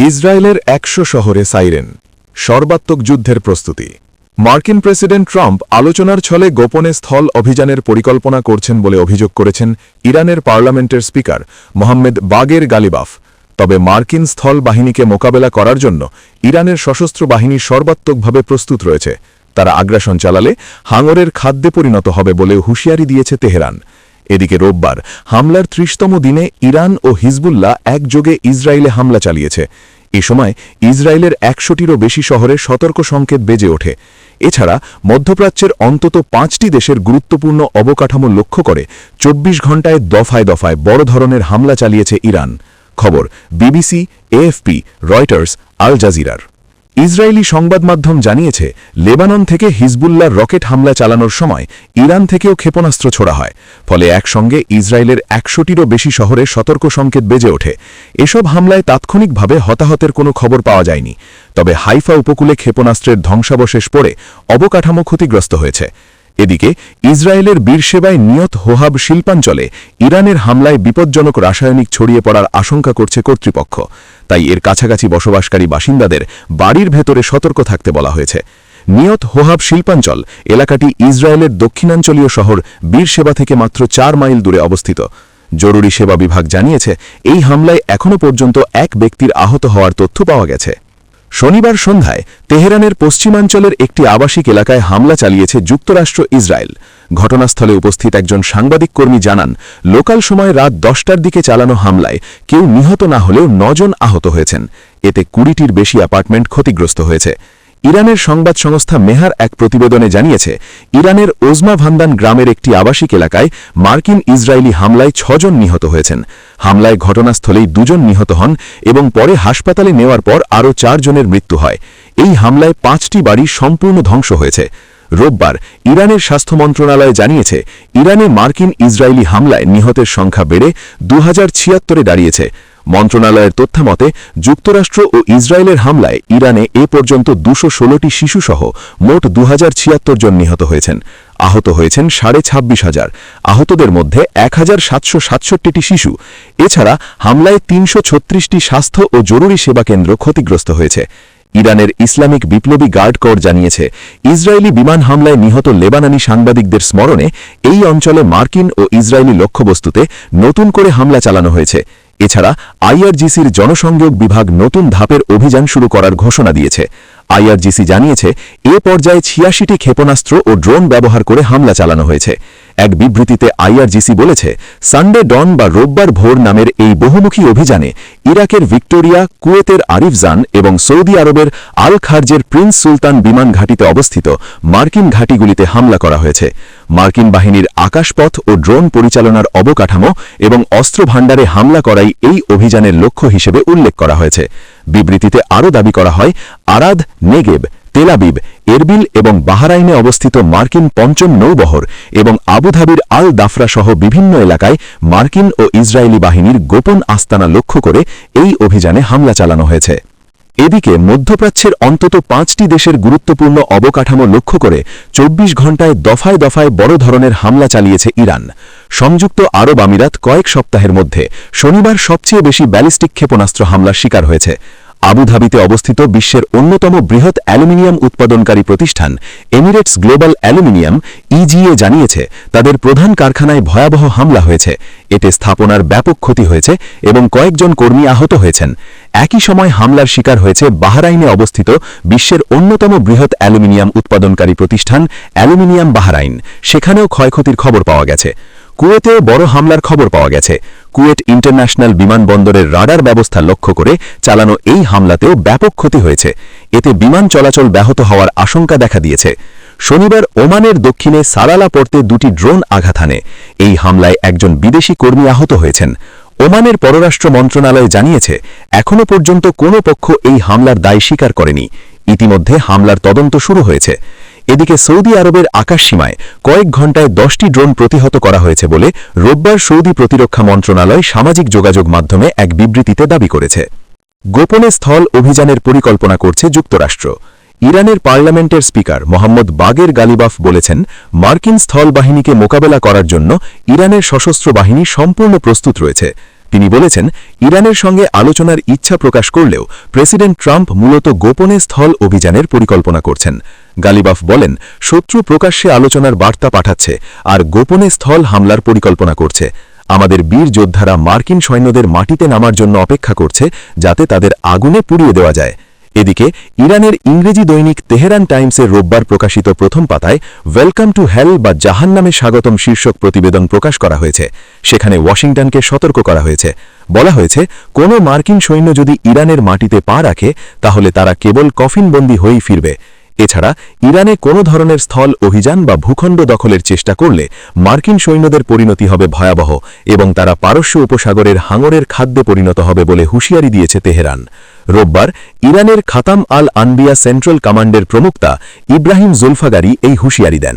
ইসরায়েলের ১০০ শহরে সাইরেন, সর্বাত্মক যুদ্ধের প্রস্তুতি। মার্কিন প্রেসিডেন্ট ট্রাম্প আলোচনার ছলে গোপনে স্থল অভিযানের পরিকল্পনা করছেন বলে অভিযোগ করেছেন ইরানের পার্লামেন্টের স্পিকার মোহাম্মদ বাগের গালিবাফ। তবে মার্কিন স্থল বাহিনীকে মোকাবেলা করার জন্য ইরানের সশস্ত্র বাহিনী সর্বাত্মকভাবে প্রস্তুত রয়েছে। তারা আগ্রাসন চালালে হাঙরের খাদ্যে পরিণত হবে বলে হুঁশিয়ারি দিয়েছে তেহরান। এদিকে রোববার হামলার ৩০তম দিনে ইরান ও হিজবুল্লাহ একযোগে ইসরায়েলে হামলা চালিয়েছে। এ সময় ইসরায়েলের ১০০টিরও বেশি শহরে সতর্ক সংকেত বেজে ওঠে। এছাড়া মধ্যপ্রাচ্যের অন্তত ৫টি দেশের গুরুত্বপূর্ণ অবকাঠামো লক্ষ্য করে ২৪ ঘণ্টায় দফায় দফায় বড় ধরনের হামলা চালিয়েছে ইরান। খবর বিবিসি, এএফপি, রয়টার্স, আল জাজিরার। ইসরায়েলি সংবাদ মাধ্যম জানিয়েছে, লেবানন থেকে হিজবুল্লাহর রকেট হামলা চালানোর সময় ইরান থেকেও ক্ষেপণাস্ত্র ছোড়া হয়। ফলে একসঙ্গে ইসরায়েলের ১০০টিরও বেশি শহরে সতর্ক সংকেত বেজে ওঠে। এসব হামলায় তাৎক্ষণিকভাবে হতাহতের কোনো খবর পাওয়া যায়নি। তবে হাইফা উপকূলে ক্ষেপণাস্ত্রের ধ্বংসাবশেষ পড়ে অবকাঠামো ক্ষতিগ্রস্ত হয়েছে। এদিকে ইসরায়েলের বীরশেবায় নিয়ত হোহাব শিল্পাঞ্চলে ইরানের হামলায় বিপজ্জনক রাসায়নিক ছড়িয়ে পড়ার আশঙ্কা করছে কর্তৃপক্ষ। তাই এর কাছাকাছি বসবাসকারী বাসিন্দাদের বাড়ির ভেতরে সতর্ক থাকতে বলা হয়েছে। নিয়ত হোহাব শিল্পাঞ্চল এলাকাটি ইসরায়েলের দক্ষিণাঞ্চলীয় শহর বীরশেবা থেকে মাত্র ৪ মাইল দূরে অবস্থিত। জরুরি সেবা বিভাগ জানিয়েছে, এই হামলায় এখনও পর্যন্ত এক ব্যক্তির আহত হওয়ার তথ্য পাওয়া গেছে। শনিবার সন্ধ্যায় তেহরানের পশ্চিমাঞ্চলের একটি আবাসিক এলাকায় হামলা চালিয়েছে যুক্তরাষ্ট্র ইসরায়েল। ঘটনাস্থলে উপস্থিত একজন সাংবাদিক কর্মী জানান, লোকাল সময় রাত ১০টার দিকে চালানো হামলায় কেউ নিহত না হলেও ৯ জন আহত হয়েছেন। এতে ২০টির বেশি অ্যাপার্টমেন্ট ক্ষতিগ্রস্ত হয়েছে। ইরানের সংবাদ সংস্থা মেহার এক প্রতিবেদনে জানিয়েছে, ইরানের ওজমা ভান্দান গ্রামের একটি আবাসিক এলাকায় মার্কিন ইসরায়েলি হামলায় ৬ জন নিহত হয়েছেন। হামলায় ঘটনাস্থলেই ২ জন নিহত হন এবং পরে হাসপাতালে নেওয়ার পর আরও ৪ জনের মৃত্যু হয়। এই হামলায় ৫টি বাড়ি সম্পূর্ণ ধ্বংস হয়েছে। রোববার ইরানের স্বাস্থ্য মন্ত্রণালয় জানিয়েছে, ইরানে মার্কিন ইসরায়েলি হামলায় নিহতের সংখ্যা বেড়ে ২০৭৬-এ দাঁড়িয়েছে। মন্ত্রণালয়ের তথ্যমতে যুক্তরাষ্ট্র ও ইসরায়েলের হামলায় ইরানে এ পর্যন্ত ২১৬টি শিশুসহ মোট ২০৭৬ জন নিহত হয়েছেন। আহত হয়েছেন ২৬,৫০০। আহতদের মধ্যে ১,৭৬৭টি শিশু। এছাড়া হামলায় ৩৩৬টি স্বাস্থ্য ও জরুরি সেবা কেন্দ্র ক্ষতিগ্রস্ত হয়েছে। ইরানের ইসলামিক বিপ্লবী গার্ড কোর জানিয়েছে, ইসরায়েলি বিমান হামলায় নিহত লেবাননি সাংবাদিকদের স্মরণে এই অঞ্চলে মার্কিন ও ইসরায়েলি লক্ষ্যবস্তুতে নতুন করে হামলা চালানো হয়েছে। এছাড়া আইআরজিসির জনসংযোগ বিভাগ নতুন ধাপের অভিযান শুরু করার ঘোষণা দিয়েছে। আইআরজিসি জানিয়েছে, এ পর্যায়ে ৮৬টি ক্ষেপণাস্ত্র ও ড্রোন ব্যবহার করে হামলা চালানো হয়েছে। এক বিবৃতিতে আইআরজিসি বলেছে, সানডে ডন বা রোববার ভোর নামের এই বহুমুখী অভিযানে ইরাকের ভিক্টোরিয়া, কুয়েতের আরিফজান এবং সৌদি আরবের আল খার্জের প্রিন্স সুলতান বিমান ঘাঁটিতে অবস্থিত মার্কিন ঘাঁটিগুলিতে হামলা করা হয়েছে। মার্কিন বাহিনীর আকাশপথ ও ড্রোন পরিচালনার অবকাঠামো এবং অস্ত্র ভাণ্ডারে হামলা করাই এই অভিযানের লক্ষ্য হিসেবে উল্লেখ করা হয়েছে। বিবৃতিতে আরও দাবি করা হয়, আরাদ, নেগেব, তেল আবিব, এরবিল এবং বাহরাইনে অবস্থিত মার্কিন পঞ্চম নৌবহর এবং আবুধাবির আল দাফরা সহ বিভিন্ন এলাকায় মার্কিন ও ইসরায়েলি বাহিনীর গোপন আস্তানা লক্ষ্য করে এই অভিযানে হামলা চালানো হয়েছে। এদিকে মধ্যপ্রাচ্যের অন্তত ৫টি দেশের গুরুত্বপূর্ণ অবকাঠামো লক্ষ্য করে ২৪ ঘণ্টায় দফায় দফায় বড় ধরনের হামলা চালিয়েছে ইরান। সংযুক্ত আরব আমিরাত কয়েক সপ্তাহের মধ্যে শনিবার সবচেয়ে বেশি ব্যালিস্টিক ক্ষেপণাস্ত্র হামলার শিকার হয়েছে। আবুধাবিতে অবস্থিত বিশ্বের অন্যতম বৃহৎ অ্যালুমিনিয়াম উৎপাদনকারী প্রতিষ্ঠান এমিরেটস গ্লোবাল অ্যালুমিনিয়াম ইজিএ জানিয়েছে, তাদের প্রধান কারখানায় ভয়াবহ হামলা হয়েছে। এতে স্থাপনার ব্যাপক ক্ষতি হয়েছে এবং কয়েকজন কর্মী আহত হয়েছেন। একই সময় হামলার শিকার হয়েছে বাহরাইনে অবস্থিত বিশ্বের অন্যতম বৃহৎ অ্যালুমিনিয়াম উৎপাদনকারী প্রতিষ্ঠান অ্যালুমিনিয়াম বাহরাইন। সেখানেও ক্ষয়ক্ষতির খবর পাওয়া গেছে। কুয়েতেও বড় হামলার খবর পাওয়া গেছে। কুয়েট ইন্টারন্যাশনাল বিমানবন্দরের রাডার ব্যবস্থা লক্ষ্য করে চালানো এই হামলাতেও ব্যাপক ক্ষতি হয়েছে। এতে বিমান চলাচল ব্যাহত হওয়ার আশঙ্কা দেখা দিয়েছে। শনিবার ওমানের দক্ষিণে সারালা পড়তে ২টি ড্রোন আঘাত হানে। এই হামলায় একজন বিদেশি কর্মী আহত হয়েছেন। ওমানের পররাষ্ট্র মন্ত্রণালয় জানিয়েছে, এখনও পর্যন্ত কোনো পক্ষ এই হামলার দায় স্বীকার করেনি। ইতিমধ্যে হামলার তদন্ত শুরু হয়েছে। এদিকে সৌদি আরবের আকাশসীমায় কয়েক ঘণ্টায় ১০টি ড্রোন প্রতিহত করা হয়েছে বলে রোববার সৌদি প্রতিরক্ষা মন্ত্রণালয় সামাজিক যোগাযোগ মাধ্যমে এক বিবৃতিতে দাবি করেছে। গোপনে স্থল অভিযানের পরিকল্পনা করছে যুক্তরাষ্ট্র। ইরানের পার্লামেন্টের স্পিকার মোহাম্মদ বাগের গালিবাফ বলেছেন, মার্কিন স্থল বাহিনীকে মোকাবেলা করার জন্য ইরানের সশস্ত্র বাহিনী সম্পূর্ণ প্রস্তুত রয়েছে। তিনি বলেছেন, ইরানের সঙ্গে আলোচনার ইচ্ছা প্রকাশ করলেও প্রেসিডেন্ট ট্রাম্প মূলত গোপনে স্থল অভিযানের পরিকল্পনা করছেন। গালিবাফ বলেন, শত্রু প্রকাশ্যে আলোচনার বার্তা পাঠাচ্ছে আর গোপনে স্থল হামলার পরিকল্পনা করছে। আমাদের বীর যোদ্ধারা মার্কিন সৈন্যদের মাটিতে নামার জন্য অপেক্ষা করছে, যাতে তাদের আগুনে পুড়িয়ে দেওয়া যায়। এদিকে ইরানের ইংরেজি দৈনিক তেহরান টাইমসের রোববার প্রকাশিত প্রথম পাতায় ওয়েলকাম টু হেল বা জাহান্নামে স্বাগতম শীর্ষক প্রতিবেদন প্রকাশ করা হয়েছে। সেখানে ওয়াশিংটনকে সতর্ক করা হয়েছে। বলা হয়েছে, কোনো মার্কিন সৈন্য যদি ইরানের মাটিতে পা রাখে তাহলে তারা কেবল কফিনবন্দি হয়েই ফিরবে। এছাড়া ইরানে কোনো ধরনের স্থল অভিযান বা ভূখণ্ড দখলের চেষ্টা করলে মার্কিন সৈন্যদের পরিণতি হবে ভয়াবহ এবং তারা পারস্য উপসাগরের হাঙরের খাদ্যে পরিণত হবে বলে হুঁশিয়ারি দিয়েছে তেহরান। রোববার ইরানের খাতাম আল আনবিয়া সেন্ট্রাল কমান্ডের প্রমুক্তা ইব্রাহিম জুলফাগারি এই হুঁশিয়ারি দেন।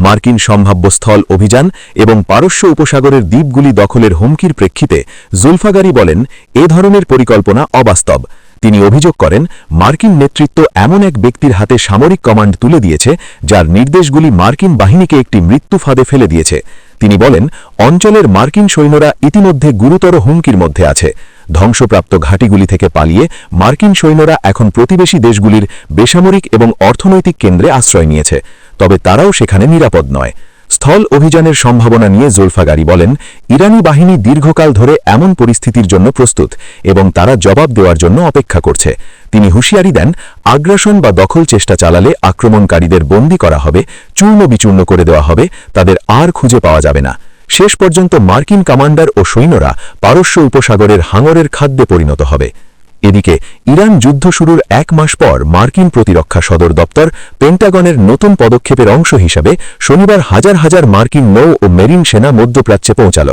মার্কিন সম্ভাব্য স্থল অভিযান এবং পারস্য উপসাগরের দ্বীপগুলি দখলের হুমকির প্রেক্ষিতে জুলফাগারি বলেন, এ ধরনের পরিকল্পনা অবাস্তব। তিনি অভিযোগ করেন, মার্কিন নেতৃত্ব এমন এক ব্যক্তির হাতে সামরিক কমান্ড তুলে দিয়েছে যার নির্দেশগুলি মার্কিন বাহিনীকে একটি মৃত্যু ফাঁদে ফেলে দিয়েছে। তিনি বলেন, অঞ্চলের মার্কিন সৈন্যরা ইতিমধ্যে গুরুতর হুমকির মধ্যে আছে। ধ্বংসপ্রাপ্ত ঘাঁটিগুলি থেকে পালিয়ে মার্কিন সৈন্যরা এখন প্রতিবেশী দেশগুলির বেসামরিক এবং অর্থনৈতিক কেন্দ্রে আশ্রয় নিয়েছে, তবে তারাও সেখানে নিরাপদ নয়। স্থল অভিযানের সম্ভাবনা নিয়ে জুলফাগারি বলেন, ইরানি বাহিনী দীর্ঘকাল ধরে এমন পরিস্থিতির জন্য প্রস্তুত এবং তারা জবাব দেওয়ার জন্য অপেক্ষা করছে। তিনি হুঁশিয়ারি দেন, আগ্রাসন বা দখল চেষ্টা চালালে আক্রমণকারীদের বন্দী করা হবে, চূর্ণ বিচূর্ণ করে দেওয়া হবে, তাদের আর খুঁজে পাওয়া যাবে না। শেষ পর্যন্ত মার্কিন কমান্ডার ও সৈন্যরা পারস্য উপসাগরের হাঙরের খাদ্যে পরিণত হবে। এদিকে ইরান যুদ্ধ শুরুর 1 মাস পর মার্কিন প্রতিরক্ষা সদর দপ্তর পেন্টাগনের নতুন পদক্ষেপের অংশ হিসাবে শনিবার হাজার হাজার মার্কিন নৌ ও মেরিন সেনা মধ্যপ্রাচ্যে পৌঁছাল।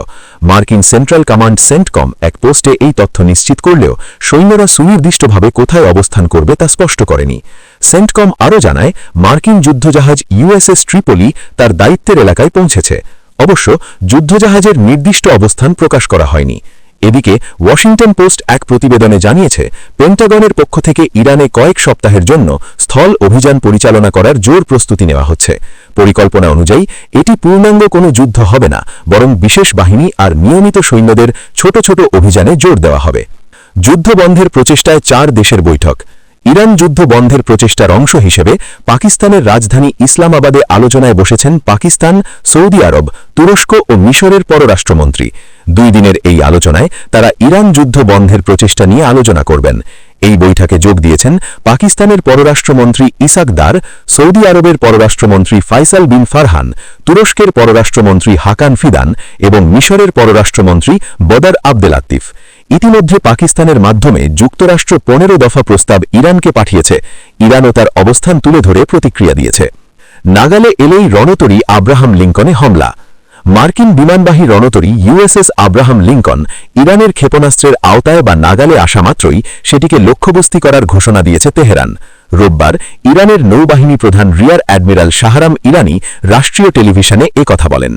মার্কিন সেন্ট্রাল কমান্ড সেন্টকম এক পোস্টে এই তথ্য নিশ্চিত করলেও সৈন্যরা সুনির্দিষ্টভাবে কোথায় অবস্থান করবে তা স্পষ্ট করেনি। সেন্টকম আরও জানায়, মার্কিন যুদ্ধজাহাজ ইউএসএস ট্রিপোলি তার দায়িত্বের এলাকায় পৌঁছেছে। অবশ্য যুদ্ধজাহাজের নির্দিষ্ট অবস্থান প্রকাশ করা হয়নি। এদিকে ওয়াশিংটন পোস্ট এক প্রতিবেদনে জানিয়েছে, পেন্টাগনের পক্ষ থেকে ইরানে কয়েক সপ্তাহের জন্য স্থল অভিযান পরিচালনা করার জোর প্রস্তুতি নেওয়া হচ্ছে। পরিকল্পনা অনুযায়ী এটি পূর্ণাঙ্গ কোনো যুদ্ধ হবে না, বরং বিশেষ বাহিনী আর নিয়মিত সৈন্যদের ছোট ছোট অভিযানে জোর দেওয়া হবে। যুদ্ধ বন্ধের প্রচেষ্টায় 4 দেশের বৈঠক। ইরান যুদ্ধ বন্ধের প্রচেষ্টার অংশ হিসেবে পাকিস্তানের রাজধানী ইসলামাবাদে আলোচনায় বসেছেন পাকিস্তান, সৌদি আরব, তুরস্ক ও মিশরের পররাষ্ট্রমন্ত্রী। 2 দিনের এই আলোচনায় তারা ইরান যুদ্ধ বন্ধের প্রচেষ্টা নিয়ে আলোচনা করবেন। এই বৈঠকে যোগ দিয়েছেন পাকিস্তানের পররাষ্ট্রমন্ত্রী ইসাক দার, সৌদি আরবের পররাষ্ট্রমন্ত্রী ফাইসাল বিন ফারহান, তুরস্কের পররাষ্ট্রমন্ত্রী হাকান ফিদান এবং মিশরের পররাষ্ট্রমন্ত্রী বদর আবদেলাত্তিফ। ইতিমধ্যে পাকিস্তানের মাধ্যমে যুক্তরাষ্ট্র 15 দফা প্রস্তাব ইরানকে পাঠিয়েছে। ইরানও তার অবস্থান তুলে ধরে প্রতিক্রিয়া দিয়েছে। নাগালে এলেই রণতরী আব্রাহাম লিঙ্কনে হামলা। মার্কিন বিমানবাহী রণতরী ইউএসএস আব্রাহাম লিঙ্কন ইরানের ক্ষেপণাস্ত্রের আওতায় বা নাগালে আসা মাত্রই সেটিকে লক্ষ্যবস্তি করার ঘোষণা দিয়েছে তেহরান। রোববার ইরানের নৌবাহিনী প্রধান রিয়ার অ্যাডমিরাল শাহরাম ইরানি রাষ্ট্রীয় টেলিভিশনে কথা বলেন।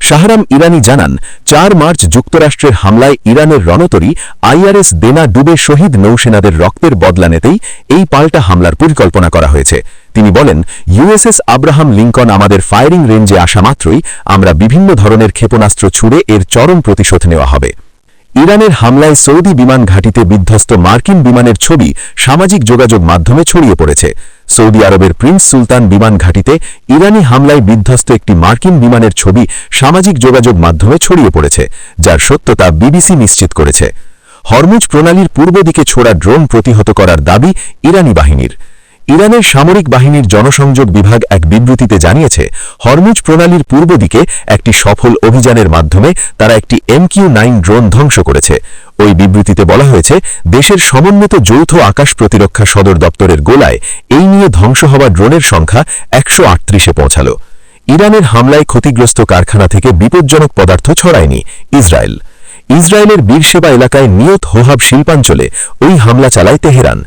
শাহরাম ইরানি জানান, 4 মার্চ যুক্তরাষ্ট্রের হামলায় ইরানের রণতরী আইআরএস দেনা ডুবে শহীদ নৌসেনাদের রক্তের বদলা নিতেই এই পাল্টা হামলার পরিকল্পনা করা হয়েছে। তিনি বলেন, ইউএসএস আব্রাহাম লিঙ্কন আমাদের ফায়ারিং রেঞ্জে আসা মাত্রই আমরা বিভিন্ন ধরনের ক্ষেপণাস্ত্র ছুড়ে এর চরম প্রতিশোধ নেওয়া হবে। ইরানের হামলায় সৌদি বিমান ঘাঁটিতে বিধ্বস্ত মার্কিন বিমানের ছবি সামাজিক যোগাযোগ মাধ্যমে ছড়িয়ে পড়েছে। সৌদি আরবের প্রিন্স সুলতান বিমান ঘাঁটিতে ইরানি হামলায় বিধ্বস্ত একটি মার্কিন বিমানের ছবি সামাজিক যোগাযোগ মাধ্যমে ছড়িয়ে পড়েছে, যার সত্যতা বিবিসি নিশ্চিত করেছে। হরমুজ প্রণালীর পূর্ব দিকে ছোড়া ড্রোন প্রতিহত করার দাবি ইরানি বাহিনীর। ইরানের সামরিক বাহিনীর জনসংযোগ বিভাগ এক বিবৃতিতে জানিয়েছে, হরমুজ প্রণালীর পূর্ব দিকে একটি সফল অভিযানের মাধ্যমে তারা একটি MQ-9 ড্রোন ধ্বংস করেছে। ওই বিবৃতিতে বলা হয়েছে, দেশের সমন্বিত যৌথ আকাশ প্রতিরক্ষা সদর দপ্তরের গোলায় এই নিয়ে ধ্বংস হওয়া ড্রোনের সংখ্যা 138-এ পৌঁছাল। ইরানের হামলায় ক্ষতিগ্রস্ত কারখানা থেকে বিপজ্জনক পদার্থ ছড়ায়নি ইসরায়েল। ইসরায়েলের বীরশেবা এলাকায় নিয়ত হোহাব শিল্পাঞ্চলে ওই হামলা চালায় তেহরান।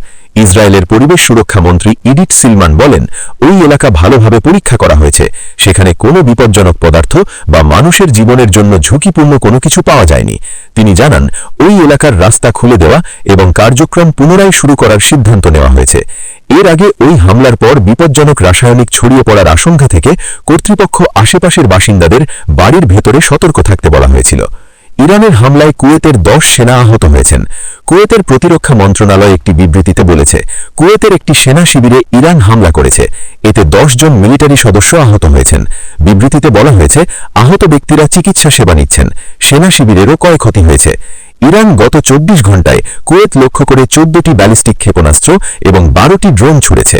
ইসরায়েলের পরিবেশ সুরক্ষা মন্ত্রী ইডিট সিলমান বলেন, ওই এলাকা ভালোভাবে পরীক্ষা করা হয়েছে, সেখানে কোনো বিপজ্জনক পদার্থ বা মানুষের জীবনের জন্য ঝুঁকিপূর্ণ কোনো কিছু পাওয়া যায়নি। তিনি জানান, ওই এলাকার রাস্তা খুলে দেওয়া এবং কার্যক্রম পুনরায় শুরু করার সিদ্ধান্ত নেওয়া হয়েছে। এর আগে ওই হামলার পর বিপজ্জনক রাসায়নিক ছড়িয়ে পড়ার আশঙ্কা থেকে কর্তৃপক্ষ আশেপাশের বাসিন্দাদের বাড়ির ভেতরে সতর্ক থাকতে বলা হয়েছিল। ইরানের হামলায় কুয়েতের 10 সেনা আহত হয়েছেন। কুয়েতের প্রতিরক্ষা মন্ত্রণালয় একটি বিবৃতিতে বলেছে, কুয়েতের একটি সেনা শিবিরে ইরান হামলা করেছে। এতে 10 জন মিলিটারি সদস্য আহত হয়েছেন। বিবৃতিতে বলা হয়েছে, আহত ব্যক্তিরা চিকিৎসা সেবা নিচ্ছেন। সেনা শিবিরেরও ক্ষয়ক্ষতি হয়েছে। ইরান গত 24 ঘণ্টায় কুয়েত লক্ষ্য করে 14টি ব্যালিস্টিক ক্ষেপণাস্ত্র এবং 12টি ড্রোন ছুড়েছে।